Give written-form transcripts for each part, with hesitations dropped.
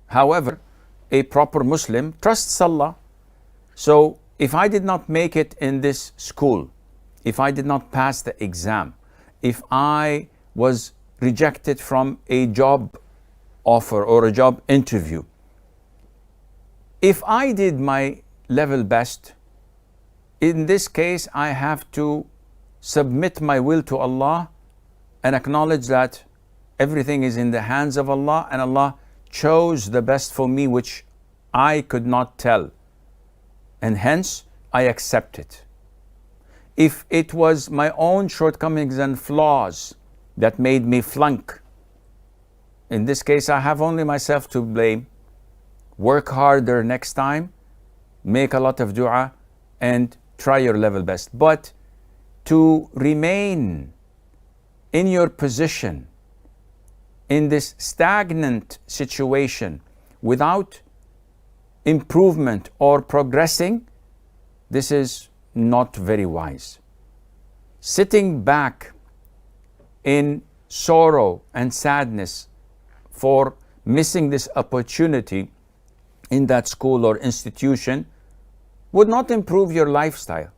However, a proper Muslim trusts Allah. So if I did not make it in this school, if I did not pass the exam, if I was rejected from a job offer or a job interview, if I did my level best, in this case I have to submit my will to Allah and acknowledge that everything is in the hands of Allah, and Allah chose the best for me, which I could not tell, and hence I accept it. If it was my own shortcomings and flaws that made me flunk, in this case I have only myself to blame. Work harder next time, make a lot of dua, and try your level best. But to remain in your position in this stagnant situation without improvement or progressing, this is not very wise. Sitting back in sorrow and sadness for missing this opportunity in that school or institution would not improve your lifestyle,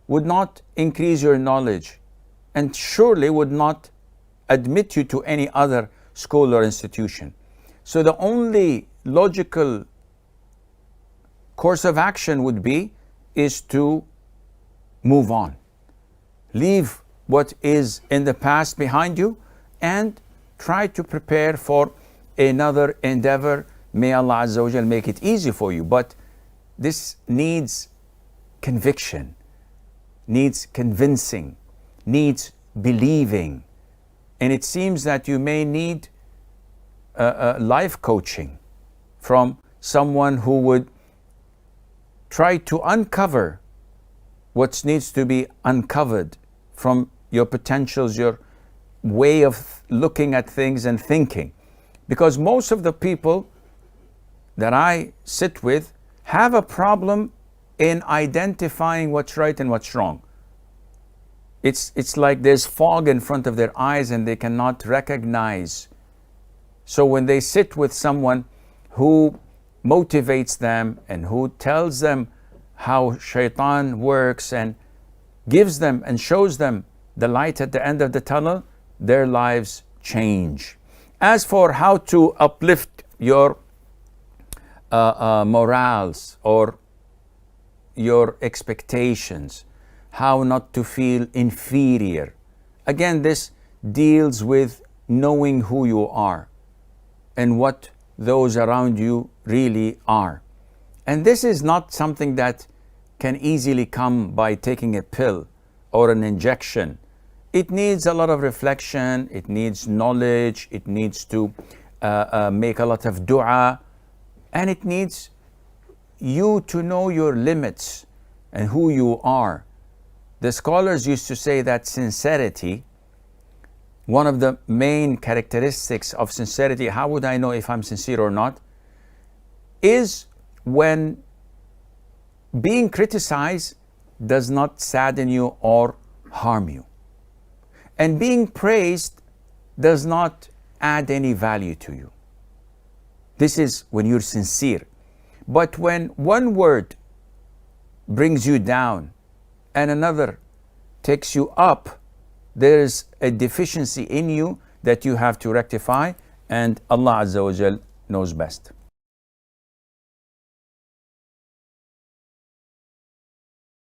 would not increase your knowledge, and surely would not admit you to any other school or institution. So the only logical course of action would be is to move on. Leave what is in the past behind you and try to prepare for another endeavor. May Allah Azza wa Jal make it easy for you. But this needs conviction, needs convincing, needs believing. And it seems that you may need life coaching from someone who would try to uncover what needs to be uncovered from your potentials, your way of looking at things and thinking. Because most of the people that I sit with have a problem in identifying what's right and what's wrong. It's like there's fog in front of their eyes and they cannot recognize. So when they sit with someone who motivates them and who tells them how shaitan works and gives them and shows them the light at the end of the tunnel, their lives change. As for how to uplift your morals or your expectations, how not to feel inferior, again, this deals with knowing who you are and what those around you really are. And this is not something that can easily come by taking a pill or an injection. It needs a lot of reflection, it needs knowledge, it needs to make a lot of dua, and it needs you to know your limits and who you are. The scholars used to say that sincerity, one of the main characteristics of sincerity, how would I know if I'm sincere or not, is when being criticized does not sadden you or harm you. And being praised does not add any value to you. This is when you're sincere. But when one word brings you down and another takes you up, there is a deficiency in you that you have to rectify, and Allah Azza wa Jal knows best.